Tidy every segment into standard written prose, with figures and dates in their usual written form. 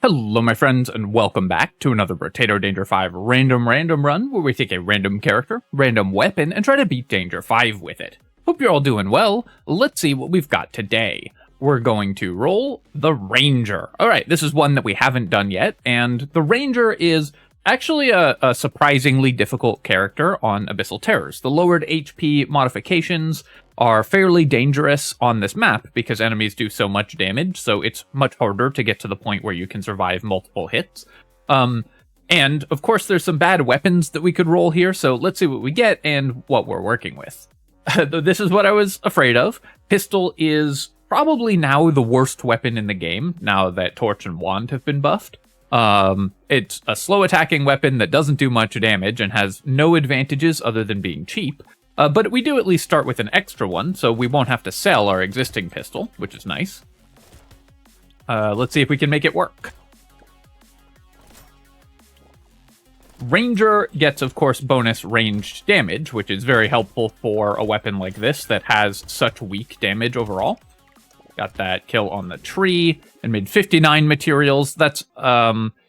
Hello my friends, and welcome back to another Brotato Danger 5 random run, where we take a random character, random weapon, and try to beat Danger 5 with it. Hope you're all doing well. Let's see what we've got today. We're going to roll the Ranger. Alright, this is one that we haven't done yet, and the Ranger is actually a surprisingly difficult character on Abyssal Terrors. The lowered HP modifications are fairly dangerous on this map because enemies do so much damage, so it's much harder to get to the point where you can survive multiple hits. And, of course, there's some bad weapons that we could roll here, so let's see what we get and what we're working with. This is what I was afraid of. Pistol is probably now the worst weapon in the game, now that Torch and Wand have been buffed. It's a slow attacking weapon that doesn't do much damage and has no advantages other than being cheap. But we do at least start with an extra one, so we won't have to sell our existing pistol, which is nice. Let's see if we can make it work. Ranger gets, of course, bonus ranged damage, which is very helpful for a weapon like this that has such weak damage overall. Got that kill on the tree and made 59 materials. That's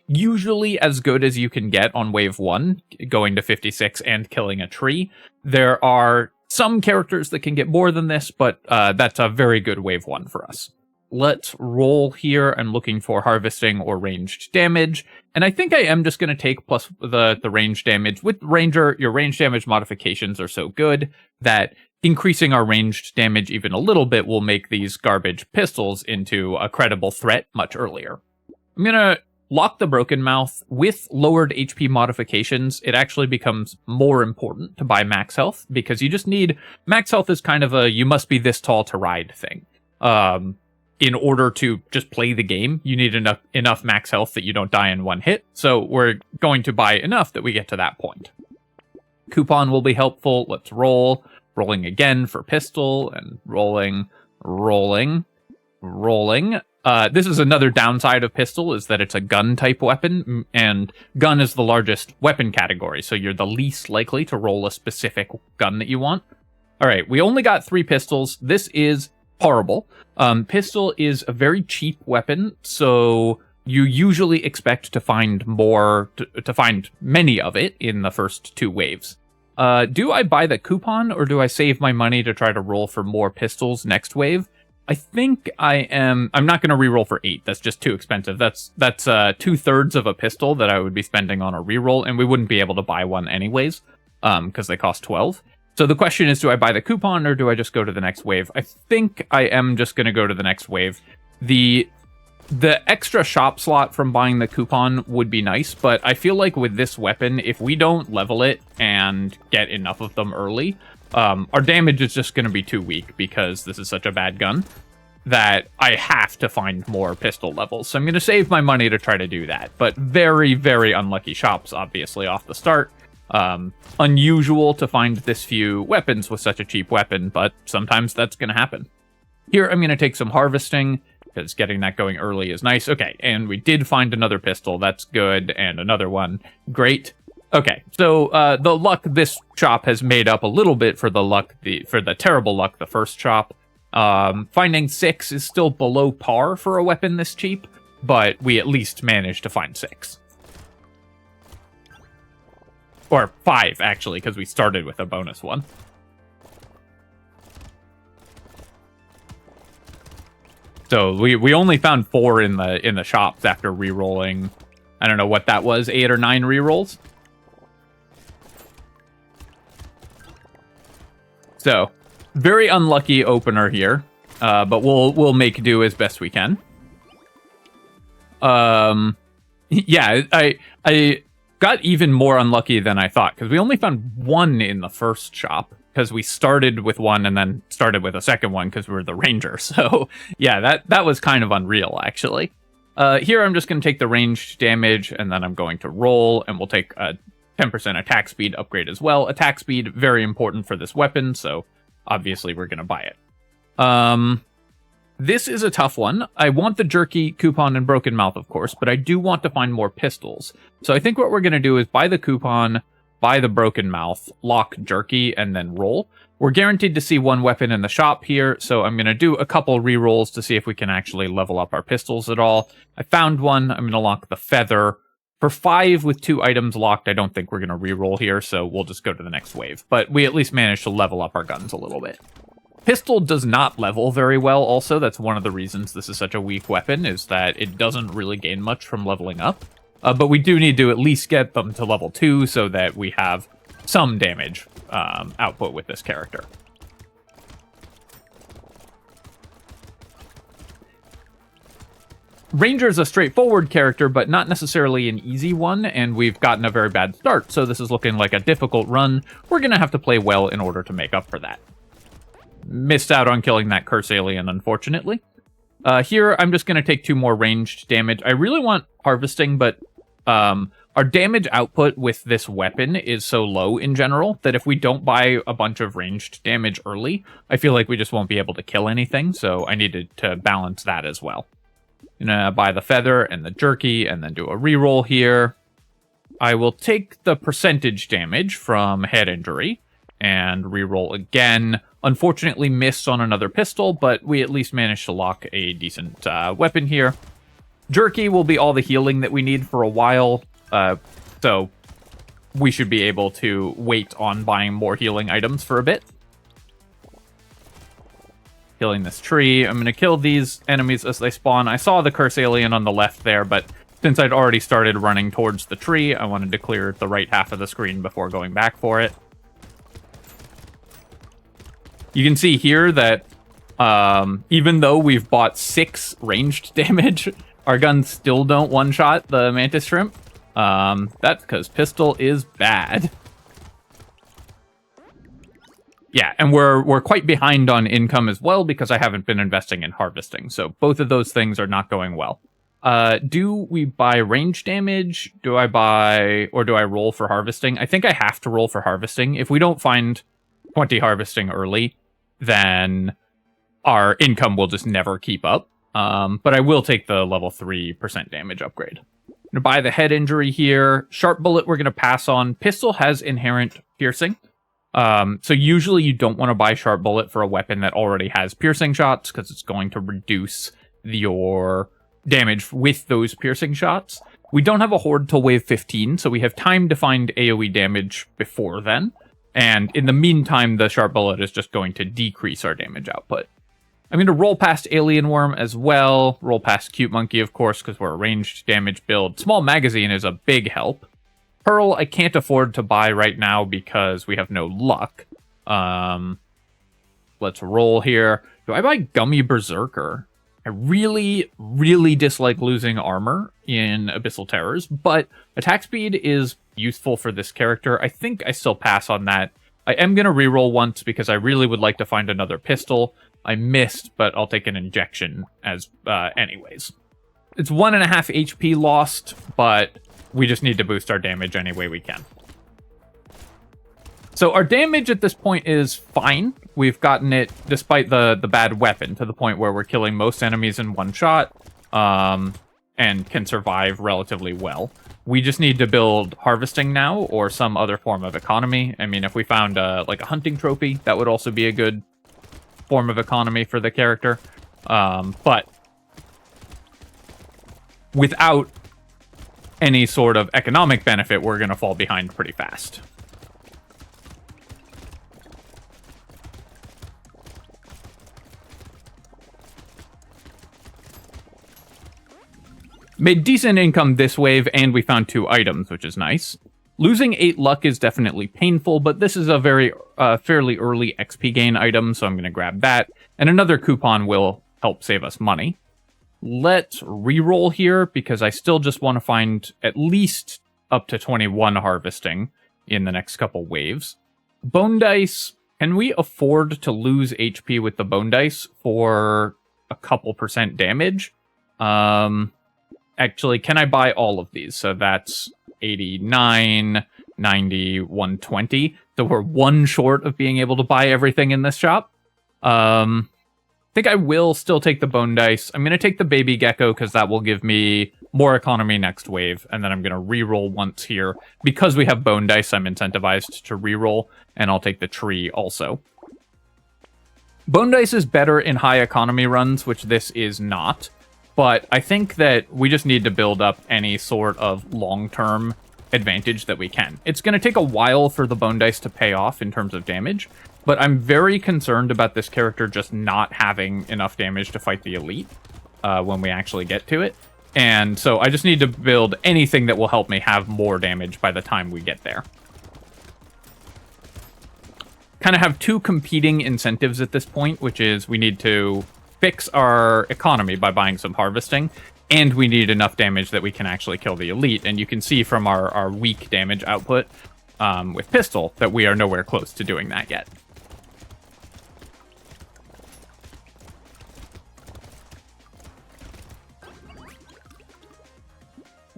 usually as good as you can get on wave 1, going to 56 and killing a tree. There are some characters that can get more than this, but that's a very good wave 1 for us. Let's roll here. I'm looking for harvesting or ranged damage, and I think I am just going to take plus the ranged damage. With Ranger, your ranged damage modifications are so good that increasing our ranged damage even a little bit will make these garbage pistols into a credible threat much earlier. I'm going to lock the Broken Mouth. With lowered HP modifications, it actually becomes more important to buy max health, because you just need... Max health is kind of a you must be this tall to ride thing. In order to just play the game, you need enough max health that you don't die in one hit, so we're going to buy enough that we get to that point. Coupon will be helpful. Let's roll. Rolling again for pistol, and rolling. This is another downside of pistol, is that it's a gun-type weapon, and gun is the largest weapon category, so you're the least likely to roll a specific gun that you want. Alright, we only got 3 pistols. This is horrible. Pistol is a very cheap weapon, so you usually expect to find more, to find many of it in the first 2 waves. Do I buy the coupon, or do I save my money to try to roll for more pistols next wave? I think I'm not going to reroll for 8. That's just too expensive. That's 2/3 of a pistol that I would be spending on a reroll, and we wouldn't be able to buy one anyways, because they cost 12. So the question is, do I buy the coupon, or do I just go to the next wave? I think I am just going to go to the next wave. The extra shop slot from buying the coupon would be nice, but I feel like with this weapon, if we don't level it and get enough of them early, our damage is just going to be too weak, because this is such a bad gun that I have to find more pistol levels. So I'm going to save my money to try to do that. But very, very unlucky shops, obviously, off the start. Unusual to find this few weapons with such a cheap weapon, but sometimes that's going to happen. Here, I'm going to take some harvesting, because getting that going early is nice. Okay, and we did find another pistol. That's good. And another one. Great. Okay, so the luck this shop has made up a little bit for the terrible luck the first shop. Finding 6 is still below par for a weapon this cheap, but we at least managed to find 6. Or 5, actually, because we started with a bonus one. So we only found 4 in the shops after re-rolling. I don't know what that was, 8 or 9 re-rolls. So, very unlucky opener here, but we'll make do as best we can. Yeah, I got even more unlucky than I thought, because we only found 1 in the first shop, because we started with 1 and then started with a second one because we were the Ranger. So, yeah, that was kind of unreal, actually. Here I'm just going to take the ranged damage, and then I'm going to roll, and we'll take a 10% attack speed upgrade as well. Attack speed, very important for this weapon, so obviously we're going to buy it. This is a tough one. I want the Jerky, Coupon, and Broken Mouth, of course, but I do want to find more pistols. So I think what we're going to do is buy the Coupon, buy the Broken Mouth, lock Jerky, and then roll. We're guaranteed to see one weapon in the shop here, so I'm going to do a couple rerolls to see if we can actually level up our pistols at all. I found one. I'm going to lock the feather. For 5 with 2 items locked, I don't think we're going to reroll here, so we'll just go to the next wave. But we at least managed to level up our guns a little bit. Pistol does not level very well also. That's one of the reasons this is such a weak weapon, is that it doesn't really gain much from leveling up. But we do need to at least get them to level 2 so that we have some damage output with this character. Ranger's a straightforward character, but not necessarily an easy one, and we've gotten a very bad start, so this is looking like a difficult run. We're going to have to play well in order to make up for that. Missed out on killing that curse alien, unfortunately. Here, I'm just going to take 2 more ranged damage. I really want harvesting, but our damage output with this weapon is so low in general that if we don't buy a bunch of ranged damage early, I feel like we just won't be able to kill anything, so I needed to balance that as well. Gonna buy the feather and the jerky and then do a reroll here. I will take the percentage damage from head injury and reroll again. Unfortunately missed on another pistol, but we at least managed to lock a decent weapon here. Jerky will be all the healing that we need for a while, so we should be able to wait on buying more healing items for a bit. Killing this tree. I'm going to kill these enemies as they spawn. I saw the curse alien on the left there, but since I'd already started running towards the tree, I wanted to clear the right half of the screen before going back for it. You can see here that even though we've bought 6 ranged damage, our guns still don't one-shot the mantis shrimp. That's because pistol is bad. Yeah, and we're quite behind on income as well because I haven't been investing in harvesting. So both of those things are not going well. Do we buy range damage? Do I buy, or do I roll for harvesting? I think I have to roll for harvesting. If we don't find 20 harvesting early, then our income will just never keep up. But I will take the level 3% damage upgrade. I'm going to buy the head injury here. Sharp bullet we're going to pass on. Pistol has inherent piercing. So usually you don't want to buy sharp bullet for a weapon that already has piercing shots because it's going to reduce your damage with those piercing shots. We don't have a horde till wave 15, so we have time to find AoE damage before then. And in the meantime, the sharp bullet is just going to decrease our damage output. I'm going to roll past Alien Worm as well. Roll past Cute Monkey, of course, because we're a ranged damage build. Small magazine is a big help. Pearl, I can't afford to buy right now because we have no luck. Let's roll here. Do I buy Gummy Berserker? I really, really dislike losing armor in Abyssal Terrors, but attack speed is useful for this character. I think I still pass on that. I am going to reroll once because I really would like to find another pistol. I missed, but I'll take an injection as anyways. It's 1.5 HP lost, but we just need to boost our damage any way we can. So our damage at this point is fine. We've gotten it, despite the bad weapon, to the point where we're killing most enemies in one shot, and can survive relatively well. We just need to build harvesting now, or some other form of economy. I mean, if we found like a hunting trophy, that would also be a good form of economy for the character. But without any sort of economic benefit, we're going to fall behind pretty fast. Made decent income this wave, and we found 2 items, which is nice. Losing 8 luck is definitely painful, but this is a very fairly early XP gain item, so I'm going to grab that. And another coupon will help save us money. Let's reroll here, because I still just want to find at least up to 21 harvesting in the next couple waves. Bone dice. Can we afford to lose HP with the bone dice for a couple percent damage? Actually, can I buy all of these? So that's 89, 90, 120. So we're 1 short of being able to buy everything in this shop. I think I will still take the bone dice. I'm going to take the baby gecko because that will give me more economy next wave. And then I'm going to reroll once here. Because we have bone dice, I'm incentivized to reroll. And I'll take the tree also. Bone Dice is better in high economy runs, which this is not. But I think that we just need to build up any sort of long-term advantage that we can. It's going to take a while for the Bone Dice to pay off in terms of damage, but I'm very concerned about this character just not having enough damage to fight the elite when we actually get to it. And so I just need to build anything that will help me have more damage by the time we get there. Kind of have two competing incentives at this point, which is we need to fix our economy by buying some harvesting, and we need enough damage that we can actually kill the elite. And you can see from our weak damage output with pistol that we are nowhere close to doing that yet.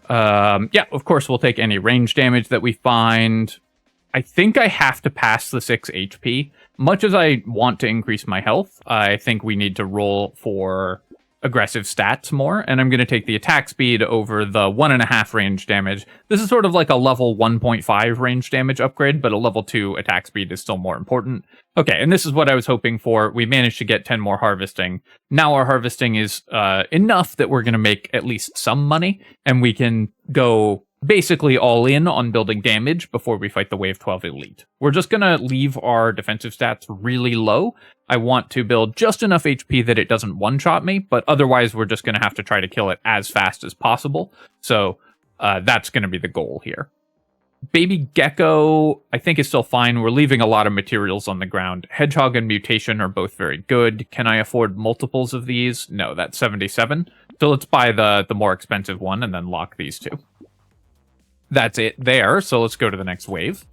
Yeah, of course, we'll take any range damage that we find. I think I have to pass the 6 HP. Much as I want to increase my health, I think we need to roll for aggressive stats more, and I'm going to take the attack speed over the 1.5 range damage. This is sort of like a level 1.5 range damage upgrade, but a level 2 attack speed is still more important. Okay, and this is what I was hoping for. We managed to get 10 more harvesting. Now our harvesting is enough that we're going to make at least some money, and we can go basically all in on building damage before we fight the Wave 12 Elite. We're just going to leave our defensive stats really low. I want to build just enough HP that it doesn't one-shot me, but otherwise we're just going to have to try to kill it as fast as possible. So that's going to be the goal here. Baby Gecko, I think, is still fine. We're leaving a lot of materials on the ground. Hedgehog and Mutation are both very good. Can I afford multiples of these? No, that's 77. So let's buy the more expensive one and then lock these two. That's it there, so let's go to the next wave.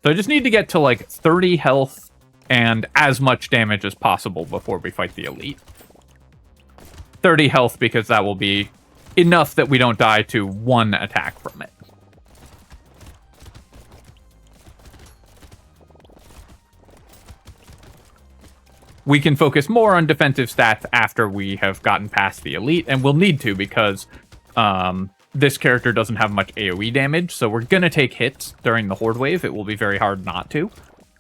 So I just need to get to like 30 health and as much damage as possible before we fight the elite. 30 health because that will be enough that we don't die to one attack from it. We can focus more on defensive stats after we have gotten past the elite, and we'll need to because this character doesn't have much AoE damage, so we're going to take hits during the Horde wave. It will be very hard not to.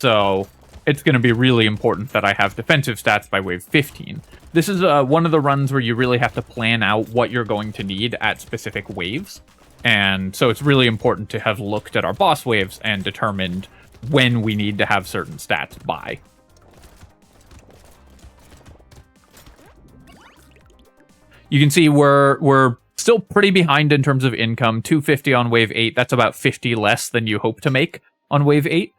So it's going to be really important that I have defensive stats by wave 15. This is one of the runs where you really have to plan out what you're going to need at specific waves. And so it's really important to have looked at our boss waves and determined when we need to have certain stats by. You can see we're still pretty behind in terms of income. 250 on wave 8. That's about 50 less than you hope to make on wave 8.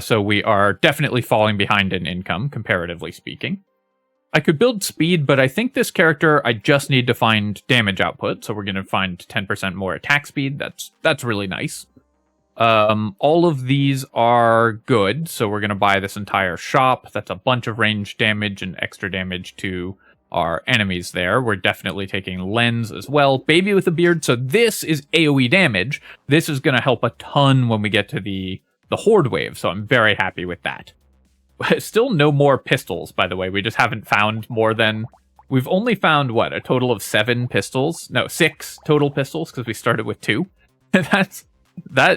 So we are definitely falling behind in income, comparatively speaking. I could build speed, but I think this character, I just need to find damage output. So we're going to find 10% more attack speed. That's really nice. All of these are good. So we're going to buy this entire shop. That's a bunch of range damage and extra damage to our enemies there. We're definitely taking lens as well. Baby with a beard. So this is AoE damage. This is going to help a ton when we get to the Horde wave. So I'm very happy with that. Still no more pistols, by the way. We just haven't found more than... We've only found, what, a total of 7 pistols? No, 6 total pistols, because we started with 2. That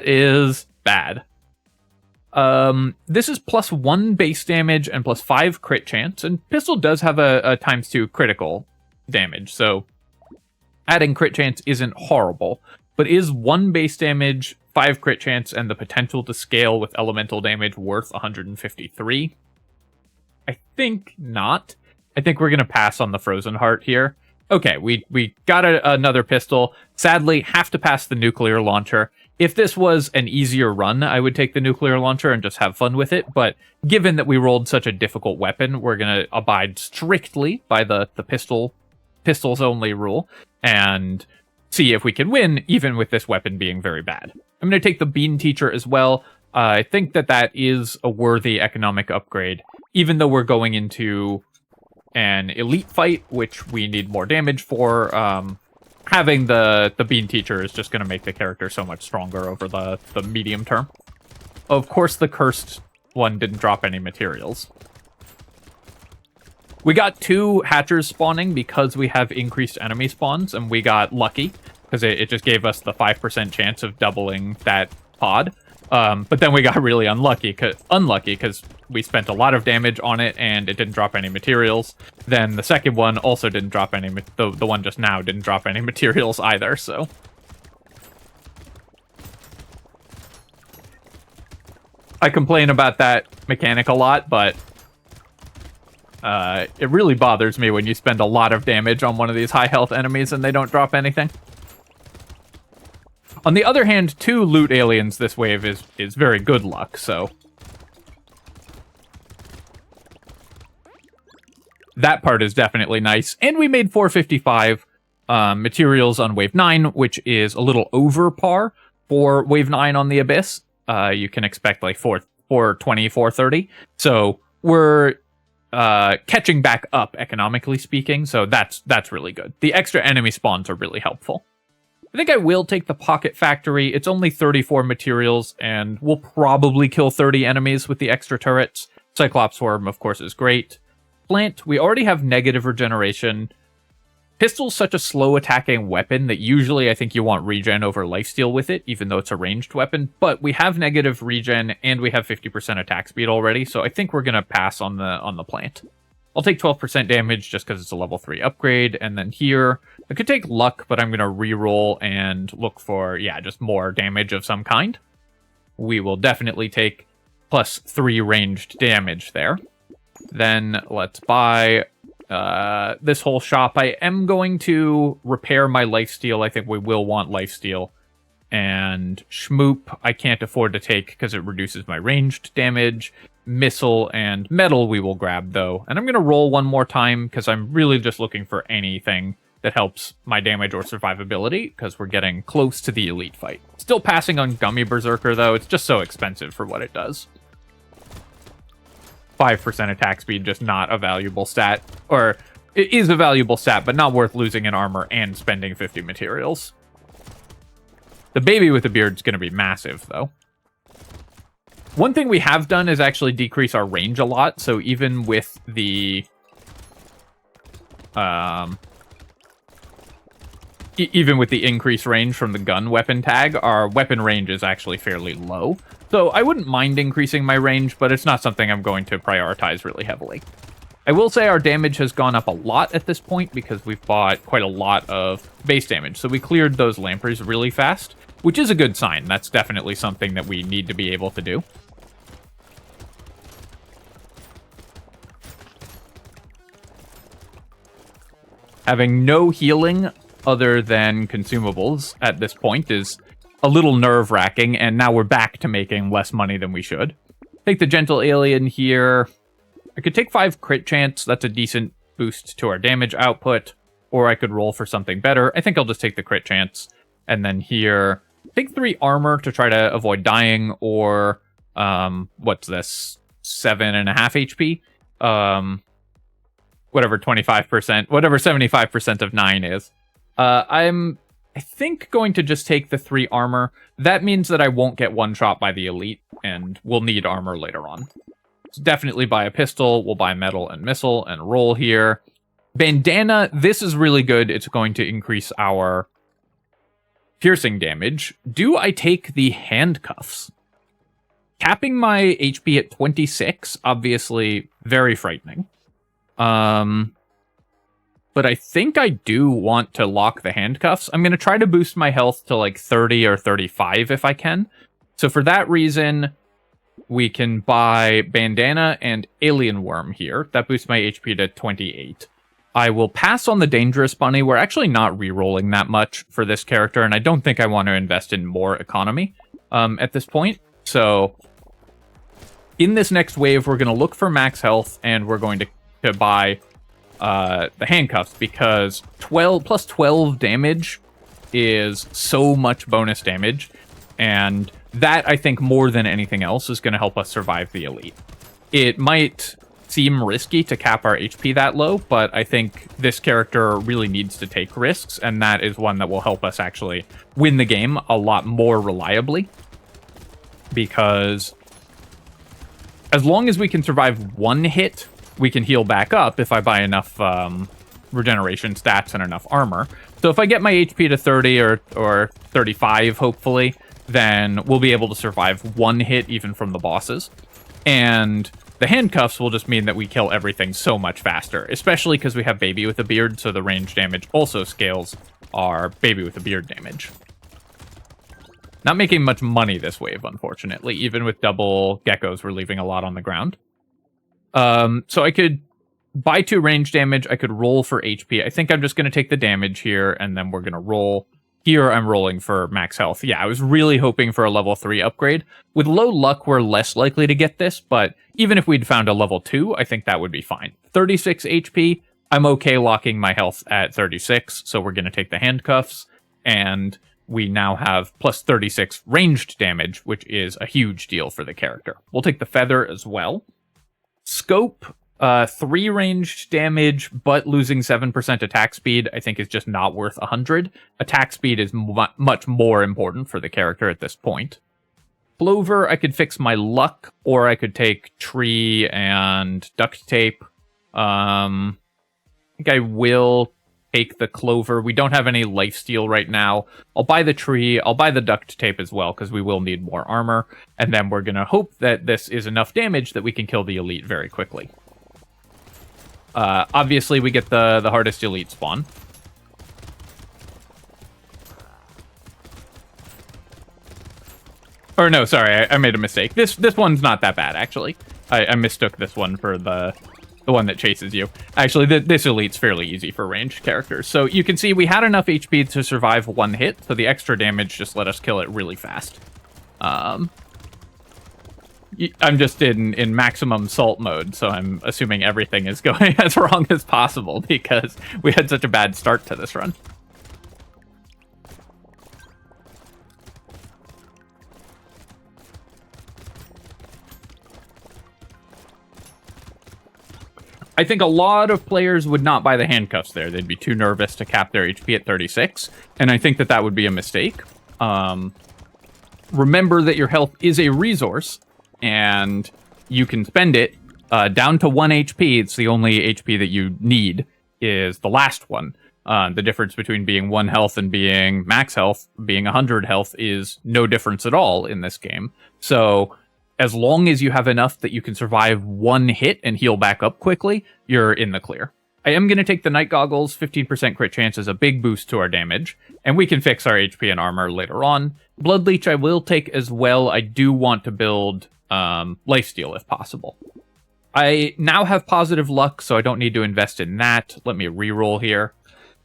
is bad. This is +1 base damage and +5 crit chance, and pistol does have a ×2 critical damage, so adding crit chance isn't horrible, but is 1 base damage, 5 crit chance, and the potential to scale with elemental damage worth 153? I think not. I think we're going to pass on the Frozen Heart here. Okay, we got another pistol. Sadly, have to pass the nuclear launcher. If this was an easier run, I would take the nuclear launcher and just have fun with it. But given that we rolled such a difficult weapon, we're going to abide strictly by the pistols only rule and see if we can win, even with this weapon being very bad. I'm going to take the Bean Teacher as well. I think that is a worthy economic upgrade, even though we're going into an elite fight, which we need more damage for. Having the Bean Teacher is just going to make the character so much stronger over the medium term. Of course, the cursed one didn't drop any materials. We got 2 hatchers spawning because we have increased enemy spawns, and we got lucky because it just gave us the 5% chance of doubling that pod. But then we got really unlucky because we spent a lot of damage on it and it didn't drop any materials. Then the second one also didn't drop any, the one just now didn't drop any materials either, so. I complain about that mechanic a lot, but it really bothers me when you spend a lot of damage on one of these high health enemies and they don't drop anything. On the other hand, 2 loot aliens this wave is very good luck, so. That part is definitely nice. And we made 455 materials on wave 9, which is a little over par for wave 9 on the Abyss. You can expect like 420, 430. So we're catching back up economically speaking, so that's really good. The extra enemy spawns are really helpful. I think I will take the Pocket Factory. It's only 34 materials, and we'll probably kill 30 enemies with the extra turrets. Cyclops Worm, of course, is great. Plant, we already have negative regeneration. Pistol's such a slow attacking weapon that usually I think you want regen over lifesteal with it, even though it's a ranged weapon. But we have negative regen, and we have 50% attack speed already, so I think we're going to pass on the plant. I'll take 12% damage just because it's a level 3 upgrade, and then here, I could take luck, but I'm going to reroll and look for, yeah, just more damage of some kind. We will definitely take +3 ranged damage there. Then let's buy this whole shop. I am going to repair my lifesteal. I think we will want lifesteal. And Schmoop, I can't afford to take because it reduces my ranged damage. Missile and metal we will grab, though. And I'm going to roll one more time because I'm really just looking for anything that helps my damage or survivability because we're getting close to the elite fight. Still passing on Gummy Berserker, though. It's just so expensive for what it does. 5% attack speed, just not a valuable stat. Or, it is a valuable stat, but not worth losing in armor and spending 50 materials. The baby with the beard is going to be massive, though. One thing we have done is actually decrease our range a lot, so even with the... even with the increased range from the gun weapon tag, our weapon range is actually fairly low. So I wouldn't mind increasing my range, but it's not something I'm going to prioritize really heavily. I will say our damage has gone up a lot at this point because we've bought quite a lot of base damage. So we cleared those lampers really fast, which is a good sign. That's definitely something that we need to be able to do. Having no healing other than consumables at this point is a little nerve-wracking, and now we're back to making less money than we should. Take the Gentle Alien here. I could take 5 crit chance. That's a decent boost to our damage output. Or I could roll for something better. I think I'll just take the crit chance. And then here, take 3 armor to try to avoid dying, or, what's this? 7.5 HP? Whatever 25%, whatever 75% of 9 is. I'm, I think, going to just take the 3 armor. That means that I won't get one-shot by the elite, and we'll need armor later on. So definitely buy a pistol, we'll buy metal and missile, and roll here. Bandana, this is really good. It's going to increase our piercing damage. Do I take the handcuffs? Capping my HP at 26, obviously very frightening. But I think I do want to lock the handcuffs. I'm going to try to boost my health to like 30 or 35 if I can. So for that reason, we can buy Bandana and Alien Worm here. That boosts my HP to 28. I will pass on the Dangerous Bunny. We're actually not re-rolling that much for this character, and I don't think I want to invest in more economy at this point. So in this next wave, we're going to look for max health, and we're going to buy the handcuffs, because plus 12 damage is so much bonus damage, and that, I think, more than anything else, is going to help us survive the elite. It might seem risky to cap our HP that low, but I think this character really needs to take risks, and that is one that will help us actually win the game a lot more reliably, because as long as we can survive one hit, we can heal back up if I buy enough regeneration stats and enough armor. So if I get my HP to 30 or 35, hopefully, then we'll be able to survive one hit even from the bosses. And the handcuffs will just mean that we kill everything so much faster, especially because we have Baby with a Beard, so the range damage also scales our Baby with a Beard damage. Not making much money this wave, unfortunately. Even with double geckos, we're leaving a lot on the ground. So I could buy 2 range damage. I could roll for HP. I think I'm just going to take the damage here, and then we're going to roll. Here, I'm rolling for max health. Yeah, I was really hoping for a level 3 upgrade. With low luck, we're less likely to get this, but even if we'd found a level 2, I think that would be fine. 36 HP, I'm okay locking my health at 36, so we're going to take the handcuffs, and we now have plus 36 ranged damage, which is a huge deal for the character. We'll take the feather as well. Scope, 3 ranged damage, but losing 7% attack speed, I think is just not worth 100. Attack speed is much more important for the character at this point. Clover, I could fix my luck, or I could take tree and duct tape. I think I will take the clover. We don't have any lifesteal right now. I'll buy the tree. I'll buy the duct tape as well, because we will need more armor. And then we're going to hope that this is enough damage that we can kill the elite very quickly. Obviously, we get the hardest elite spawn. Or no, sorry, I made a mistake. This one's not that bad, actually. I mistook this one for the one that chases you. Actually, this elite's fairly easy for ranged characters. So you can see we had enough HP to survive one hit, so the extra damage just let us kill it really fast. I'm just in maximum salt mode, so I'm assuming everything is going as wrong as possible because we had such a bad start to this run. I think a lot of players would not buy the handcuffs there. They'd be too nervous to cap their HP at 36, and I think that would be a mistake. Remember that your health is a resource, and you can spend it down to 1 HP. It's the only HP that you need is the last one. The difference between being 1 health and being max health, being 100 health, is no difference at all in this game. So as long as you have enough that you can survive 1 hit and heal back up quickly, you're in the clear. I am going to take the Night Goggles. 15% crit chance is a big boost to our damage, and we can fix our HP and armor later on. Blood Leech I will take as well. I do want to build lifesteal if possible. I now have positive luck, so I don't need to invest in that. Let me reroll here.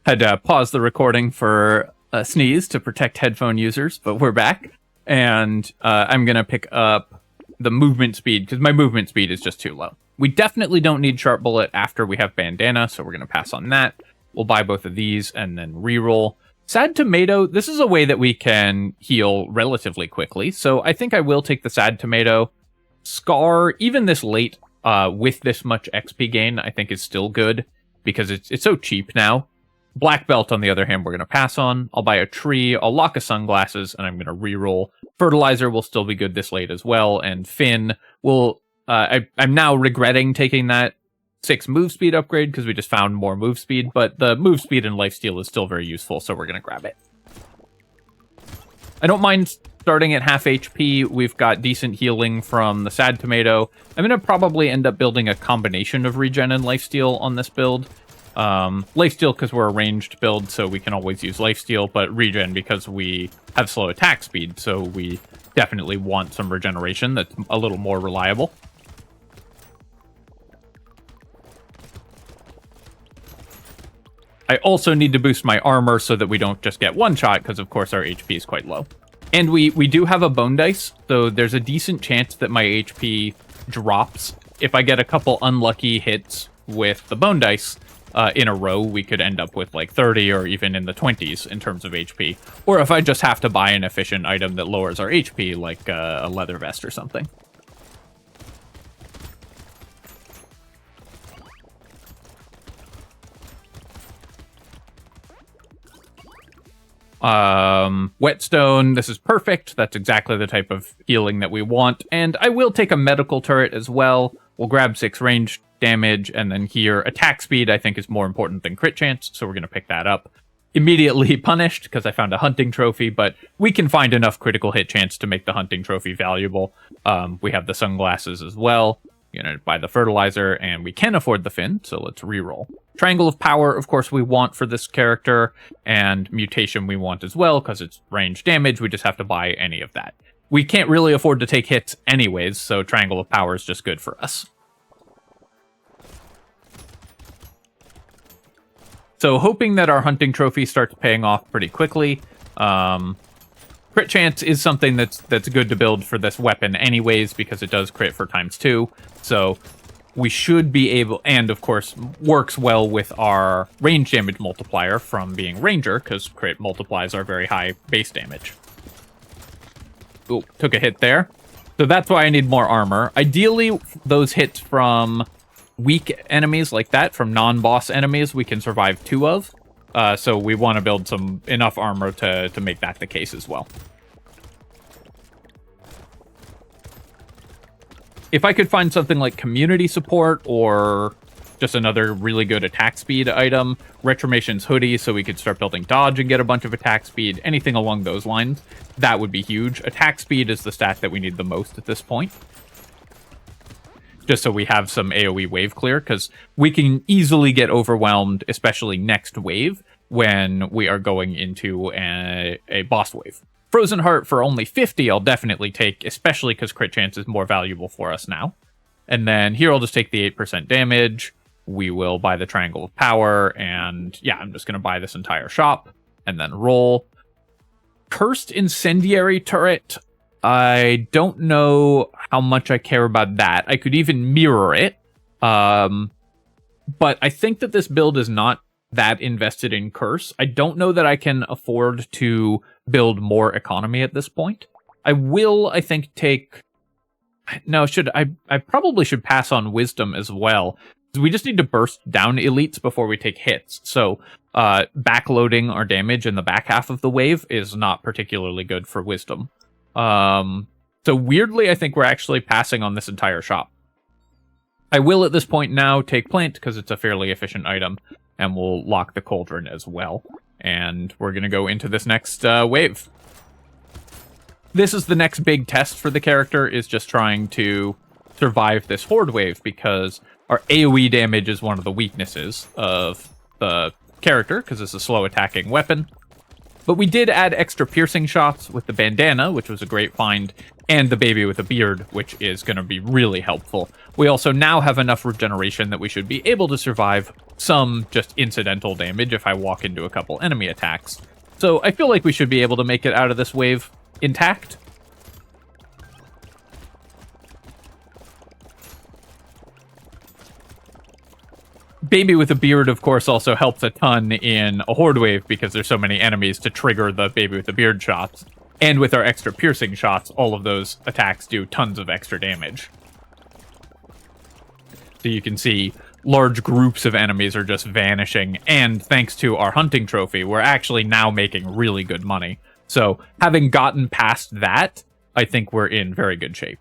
Had to pause the recording for a sneeze to protect headphone users, but we're back. And I'm going to pick up the movement speed, because my movement speed is just too low. We definitely don't need Sharp Bullet after we have Bandana, so we're going to pass on that. We'll buy both of these and then reroll. Sad Tomato, this is a way that we can heal relatively quickly, so I think I will take the Sad Tomato. Scar, even this late, with this much XP gain, I think is still good, because it's so cheap now. Black Belt, on the other hand, we're going to pass on. I'll buy a tree, I'll lock a sunglasses, and I'm going to reroll. Fertilizer will still be good this late as well, and Finn will... I'm now regretting taking that 6 move speed upgrade, because we just found more move speed, but the move speed and lifesteal is still very useful, so we're going to grab it. I don't mind starting at half HP. We've got decent healing from the Sad Tomato. I'm going to probably end up building a combination of regen and lifesteal on this build. Lifesteal because we're a ranged build, so we can always use lifesteal, but regen because we have slow attack speed, so we definitely want some regeneration that's a little more reliable. I also need to boost my armor so that we don't just get one shot, because of course our HP is quite low. And we do have a bone dice, so there's a decent chance that my HP drops. If I get a couple unlucky hits with the bone dice in a row, we could end up with like 30 or even in the 20s in terms of HP. Or if I just have to buy an efficient item that lowers our HP, like a leather vest or something. Whetstone, this is perfect. That's exactly the type of healing that we want. And I will take a medical turret as well. We'll grab 6 range damage, and then here, attack speed I think is more important than crit chance, so we're going to pick that up. immediately punished because I found a hunting trophy, but we can find enough critical hit chance to make the hunting trophy valuable. We have the sunglasses as well, buy the fertilizer, and we can afford the fin, so let's reroll. Triangle of Power, of course, we want for this character, and Mutation we want as well, because it's range damage. We just have to buy any of that. We can't really afford to take hits anyways, so Triangle of Power is just good for us. So hoping that our hunting trophy starts paying off pretty quickly. Crit chance is something that's good to build for this weapon anyways, because it does crit for ×2. So we should be able, and of course works well with our range damage multiplier from being ranger, because crit multiplies our very high base damage. Ooh, took a hit there. So that's why I need more armor. Ideally, those hits from weak enemies like that, from non-boss enemies, we can survive 2 of. So we want to build enough armor to make that the case as well. If I could find something like community support or just another really good attack speed item, Retrimation's hoodie, so we could start building dodge and get a bunch of attack speed, anything along those lines, that would be huge. Attack speed is the stat that we need the most at this point. Just so we have some AoE wave clear, because we can easily get overwhelmed, especially next wave, when we are going into a boss wave. Frozen Heart for only 50 I'll definitely take, especially because crit chance is more valuable for us now. And then here I'll just take the 8% damage. We will buy the Triangle of Power, and yeah, I'm just going to buy this entire shop, and then roll. Cursed Incendiary Turret. I don't know how much I care about that. I could even mirror it. But I think that this build is not that invested in Curse. I don't know that I can afford to build more economy at this point. I will, I think, take... No, I probably should pass on Wisdom as well. We just need to burst down elites before we take hits. So backloading our damage in the back half of the wave is not particularly good for Wisdom. So weirdly, I think we're actually passing on this entire shop. I will at this point now take Plant because it's a fairly efficient item, and we'll lock the Cauldron as well. And we're going to go into this next wave. This is the next big test for the character, is just trying to survive this horde wave, because our AoE damage is one of the weaknesses of the character, because it's a slow attacking weapon. But we did add extra piercing shots with the bandana, which was a great find, and the baby with a beard, which is going to be really helpful. We also now have enough regeneration that we should be able to survive some just incidental damage if I walk into a couple enemy attacks. So I feel like we should be able to make it out of this wave intact. Baby with a beard, of course, also helps a ton in a horde wave because there's so many enemies to trigger the baby with the beard shots. And with our extra piercing shots, all of those attacks do tons of extra damage. So you can see large groups of enemies are just vanishing, and thanks to our hunting trophy, we're actually now making really good money. So having gotten past that, I think we're in very good shape.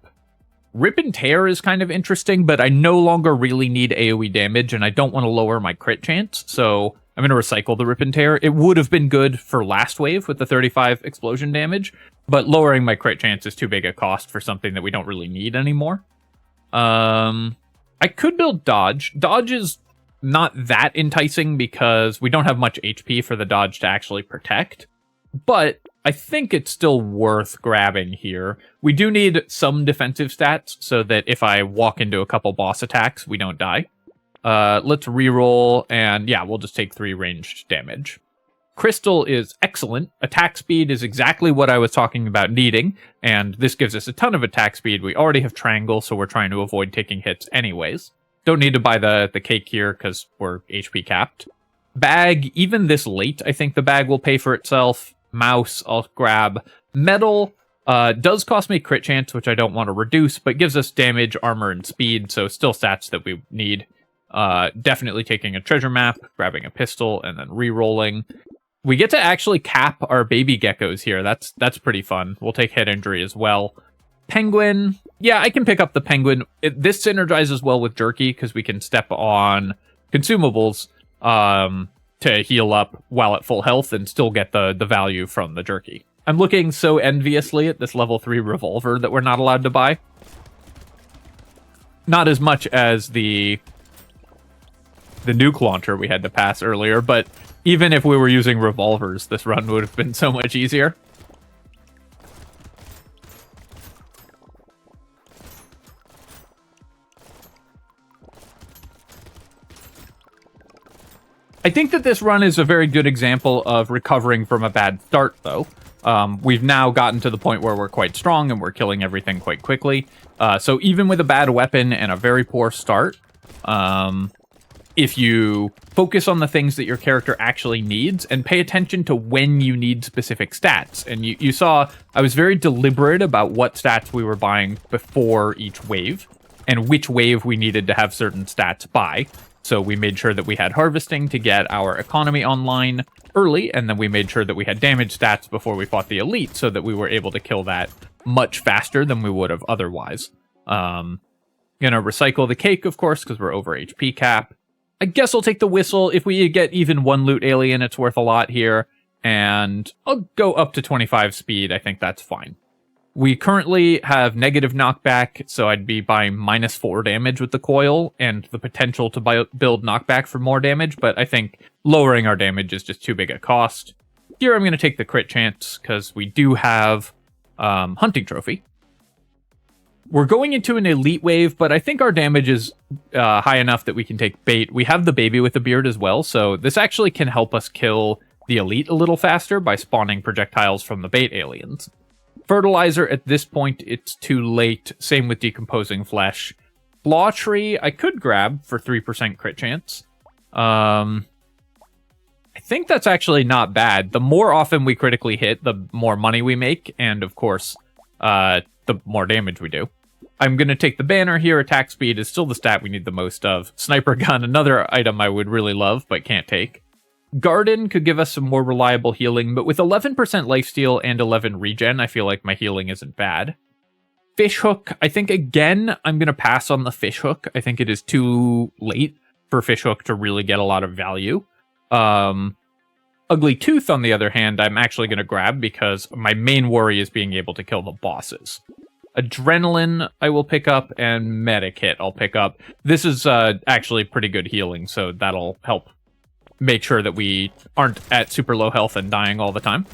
Rip and Tear is kind of interesting, but I no longer really need AoE damage, and I don't want to lower my crit chance, so I'm going to recycle the Rip and Tear. It would have been good for last wave with the 35 explosion damage, but lowering my crit chance is too big a cost for something that we don't really need anymore. I could build Dodge. Dodge is not that enticing because we don't have much HP for the Dodge to actually protect, but I think it's still worth grabbing here. We do need some defensive stats so that if I walk into a couple boss attacks, we don't die. Let's reroll, and yeah, we'll just take 3 ranged damage. Crystal is excellent. Attack speed is exactly what I was talking about needing, and this gives us a ton of attack speed. We already have Triangle, so we're trying to avoid taking hits anyways. Don't need to buy the cake here because we're HP capped. Bag, even this late, I think the bag will pay for itself. Mouse, I'll grab. Metal does cost me crit chance, which I don't want to reduce, but gives us damage, armor, and speed, so still stats that we need. Definitely taking a treasure map, grabbing a pistol, and then re-rolling. We get to actually cap our baby geckos here. That's pretty fun. We'll take head injury as well. Penguin. Yeah, I can pick up the penguin. This synergizes well with Jerky because we can step on consumables to to heal up while at full health and still get the value from the jerky. I'm looking so enviously at this level 3 revolver that we're not allowed to buy. Not as much as the nuke launcher we had to pass earlier, but even if we were using revolvers, this run would have been so much easier. I think that this run is a very good example of recovering from a bad start, though. We've now gotten to the point where we're quite strong and we're killing everything quite quickly. So even with a bad weapon and a very poor start, if you focus on the things that your character actually needs and pay attention to when you need specific stats. And you saw I was very deliberate about what stats we were buying before each wave and which wave we needed to have certain stats by. So we made sure that we had harvesting to get our economy online early, and then we made sure that we had damage stats before we fought the elite so that we were able to kill that much faster than we would have otherwise. Gonna recycle the cake, of course, because we're over HP cap. I guess I'll take the whistle. If we get even one loot alien, it's worth a lot here. And I'll go up to 25 speed. I think that's fine. We currently have negative knockback, so I'd be buying -4 damage with the coil and the potential to build knockback for more damage, but I think lowering our damage is just too big a cost. Here I'm going to take the crit chance because we do have hunting trophy. We're going into an elite wave, but I think our damage is high enough that we can take bait. We have the baby with the beard as well, so this actually can help us kill the elite a little faster by spawning projectiles from the bait aliens. Fertilizer, at this point, it's too late. Same with decomposing flesh. Claw tree, I could grab for 3% crit chance. I think that's actually not bad. The more often we critically hit, the more money we make, and of course, the more damage we do. I'm going to take the banner here. Attack speed is still the stat we need the most of. Sniper gun, another item I would really love, but can't take. Garden could give us some more reliable healing, but with 11% lifesteal and 11 regen, I feel like my healing isn't bad. Fishhook, I think, again, I'm going to pass on the fishhook. I think it is too late for fishhook to really get a lot of value. Ugly Tooth, on the other hand, I'm actually going to grab because my main worry is being able to kill the bosses. Adrenaline, I will pick up, and Medic Hit I'll pick up. This is actually pretty good healing, so that'll help make sure that we aren't at super low health and dying all the time.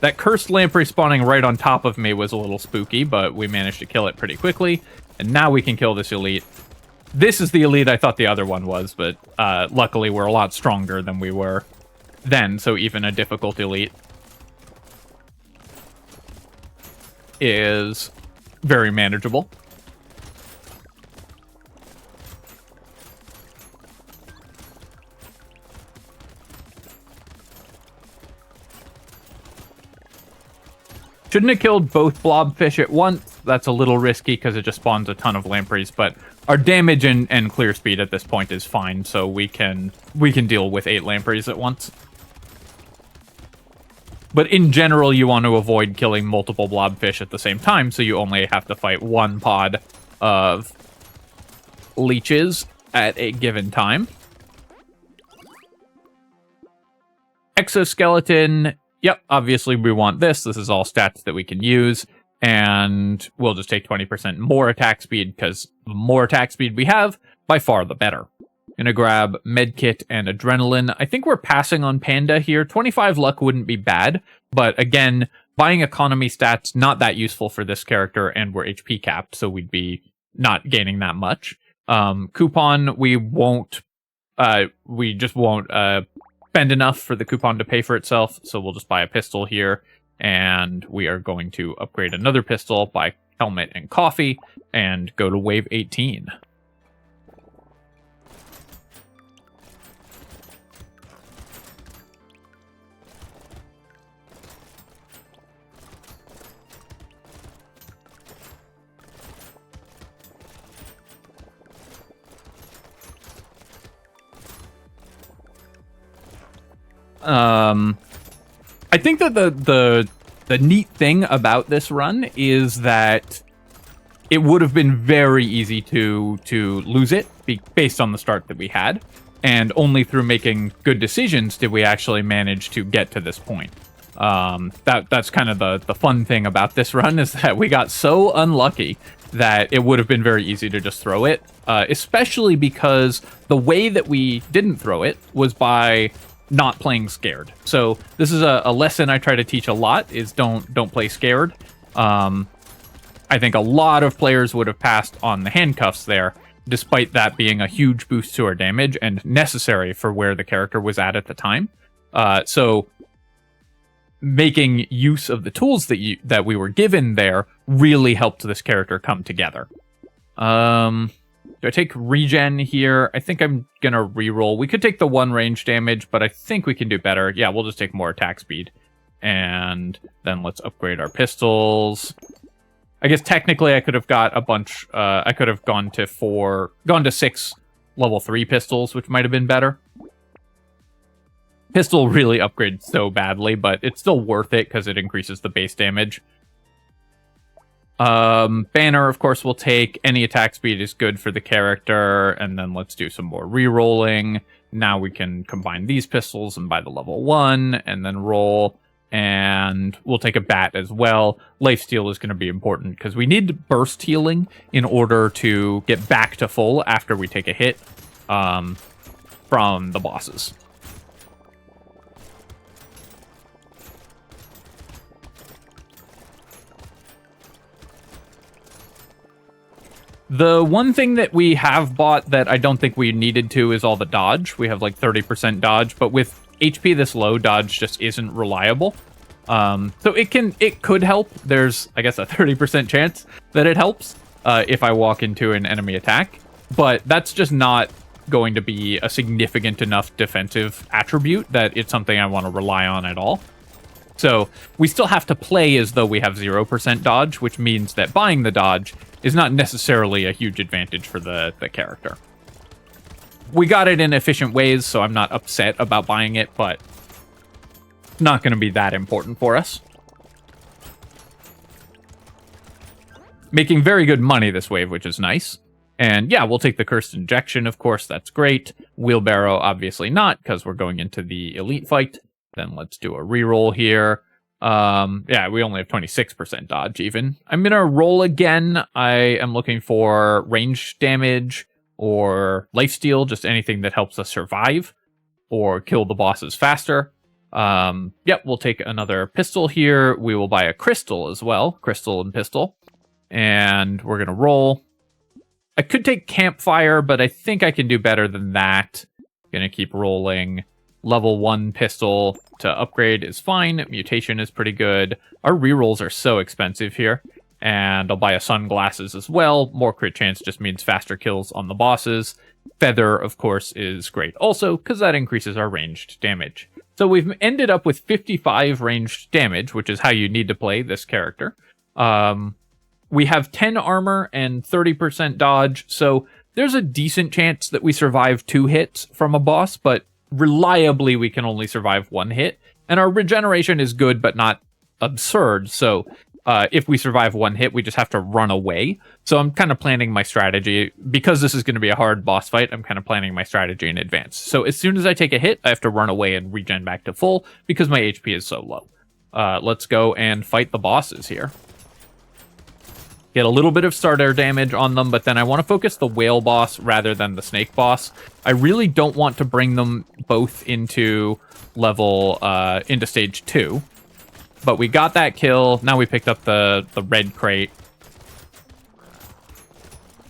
That cursed lamprey spawning right on top of me was a little spooky, but we managed to kill it pretty quickly. And now we can kill this elite. This is the elite I thought the other one was, but luckily we're a lot stronger than we were then, so even a difficult elite is very manageable. Shouldn't have killed both blobfish at once. That's a little risky because it just spawns a ton of lampreys, but our damage and clear speed at this point is fine, so we can deal with 8 lampreys at once. But in general, you want to avoid killing multiple blobfish at the same time, so you only have to fight one pod of leeches at a given time. Exoskeleton. Yep, obviously we want this. This is all stats that we can use. And we'll just take 20% more attack speed, because the more attack speed we have, by far the better. Gonna grab Medkit and Adrenaline. I think we're passing on Panda here. 25 luck wouldn't be bad, but again, buying economy stats, not that useful for this character, and we're HP capped, so we'd be not gaining that much. Coupon, we just won't spend enough for the coupon to pay for itself, so we'll just buy a pistol here, and we are going to upgrade another pistol, buy helmet and coffee, and go to wave 18. I think that the neat thing about this run is that it would have been very easy to lose it based on the start that we had. And only through making good decisions did we actually manage to get to this point. That's kind of the fun thing about this run, is that we got so unlucky that it would have been very easy to just throw it, especially because the way that we didn't throw it was by not playing scared. So this is a lesson I try to teach a lot, is don't play scared. I think a lot of players would have passed on the handcuffs there, despite that being a huge boost to our damage and necessary for where the character was at the time. So making use of the tools that we were given there really helped this character come together. Do I take regen here? I think I'm gonna reroll. We could take the 1 range damage, but I think we can do better. Yeah, we'll just take more attack speed. And then let's upgrade our pistols. I guess technically I could have got a bunch. I could have gone to 6 level 3 pistols, which might have been better. Pistol really upgrades so badly, but it's still worth it because it increases the base damage. Banner, of course, we'll take. Any attack speed is good for the character. And then let's do some more re-rolling. Now we can combine these pistols and buy the level 1 and then roll. And we'll take a bat as well. Lifesteal is going to be important because we need burst healing in order to get back to full after we take a hit from the bosses. The one thing that we have bought that I don't think we needed to is all the dodge. We have like 30% dodge, but with HP this low, dodge just isn't reliable. So it could help. There's, I guess, a 30% chance that it helps if I walk into an enemy attack, but that's just not going to be a significant enough defensive attribute that it's something I want to rely on at all. So we still have to play as though we have 0% dodge, which means that buying the dodge is not necessarily a huge advantage for the character. We got it in efficient ways, so I'm not upset about buying it, but not going to be that important for us. Making very good money this wave, which is nice. And yeah, we'll take the Cursed Injection, of course, that's great. Wheelbarrow, obviously not, because we're going into the elite fight. Then let's do a reroll here. Yeah, we only have 26% dodge even. I'm going to roll again. I am looking for range damage or lifesteal, just anything that helps us survive or kill the bosses faster. Yep, we'll take another pistol here. We will buy a crystal as well, crystal and pistol. And we're going to roll. I could take campfire, but I think I can do better than that. Going to keep rolling. Level 1 pistol to upgrade is fine. Mutation is pretty good. Our rerolls are so expensive here. And I'll buy a sunglasses as well. More crit chance just means faster kills on the bosses. Feather, of course, is great also, because that increases our ranged damage. So we've ended up with 55 ranged damage, which is how you need to play this character. We have 10 armor and 30% dodge, so there's a decent chance that we survive 2 hits from a boss, but reliably we can only survive 1 hit. And our regeneration is good, but not absurd, so if we survive 1 hit, we just have to run away. So I'm kind of planning my strategy. Because this is going to be a hard boss fight, I'm kind of planning my strategy in advance. So as soon as I take a hit, I have to run away and regen back to full because my HP is so low. Let's go and fight the bosses here. Get a little bit of starter damage on them, but then I want to focus the whale boss rather than the snake boss. I really don't want to bring them both into into stage 2. But we got that kill. Now we picked up the red crate.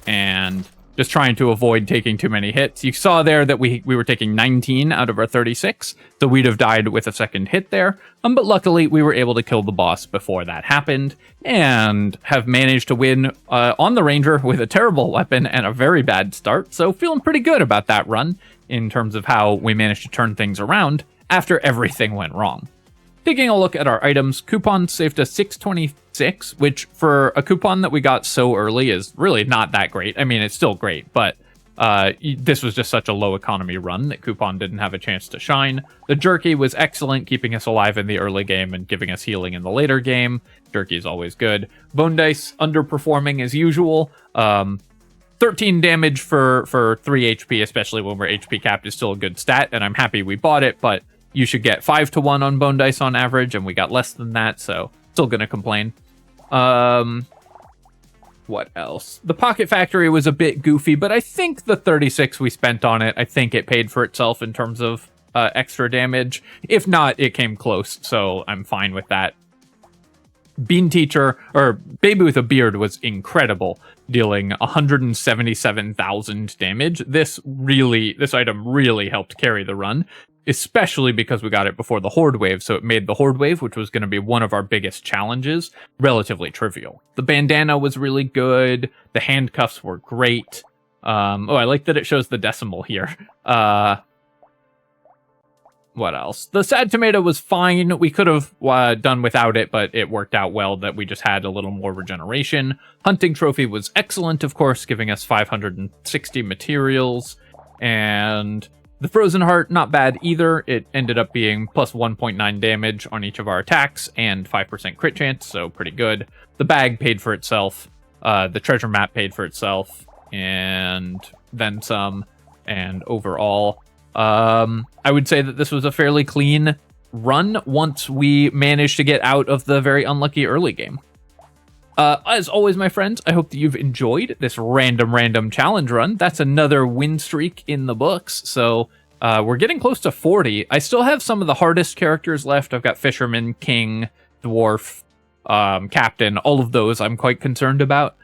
And just trying to avoid taking too many hits. You saw there that we were taking 19 out of our 36. So we'd have died with a second hit there. But luckily, we were able to kill the boss before that happened. And have managed to win on the Ranger with a terrible weapon and a very bad start. So feeling pretty good about that run in terms of how we managed to turn things around after everything went wrong. Taking a look at our items, coupons saved us 626, which for a coupon that we got so early is really not that great. I mean, it's still great, but this was just such a low economy run that coupon didn't have a chance to shine. The jerky was excellent, keeping us alive in the early game and giving us healing in the later game. Jerky is always good. Bone dice underperforming as usual. 13 damage for 3 HP, especially when we're HP capped, is still a good stat, and I'm happy we bought it, but you should get 5 to 1 on bone dice on average, and we got less than that, so still gonna complain. What else? The Pocket Factory was a bit goofy, but I think the 36 we spent on it, I think it paid for itself in terms of extra damage. If not, it came close, so I'm fine with that. Bean Teacher, or Baby with a Beard, was incredible, dealing 177,000 damage. This item really helped carry the run, especially because we got it before the Horde wave, so it made the Horde wave, which was going to be one of our biggest challenges, relatively trivial. The bandana was really good. The handcuffs were great. I like that it shows the decimal here. What else? The Sad Tomato was fine. We could have done without it, but it worked out well that we just had a little more regeneration. Hunting Trophy was excellent, of course, giving us 560 materials. And the Frozen Heart, not bad either. It ended up being plus 1.9 damage on each of our attacks and 5% crit chance, so pretty good. The bag paid for itself. The treasure map paid for itself. And then some. And overall, I would say that this was a fairly clean run once we managed to get out of the very unlucky early game. As always, my friends, I hope that you've enjoyed this random challenge run. That's another win streak in the books, so we're getting close to 40. I still have some of the hardest characters left. I've got Fisherman, King, Dwarf, Captain, all of those I'm quite concerned about.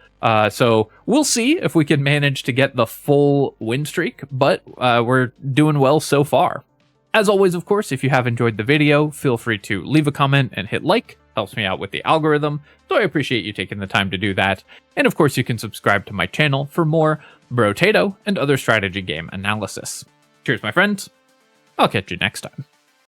So we'll see if we can manage to get the full win streak, but we're doing well so far. As always, of course, if you have enjoyed the video, feel free to leave a comment and hit like. Helps me out with the algorithm, so I appreciate you taking the time to do that. And of course, you can subscribe to my channel for more Brotato and other strategy game analysis. Cheers, my friends. I'll catch you next time.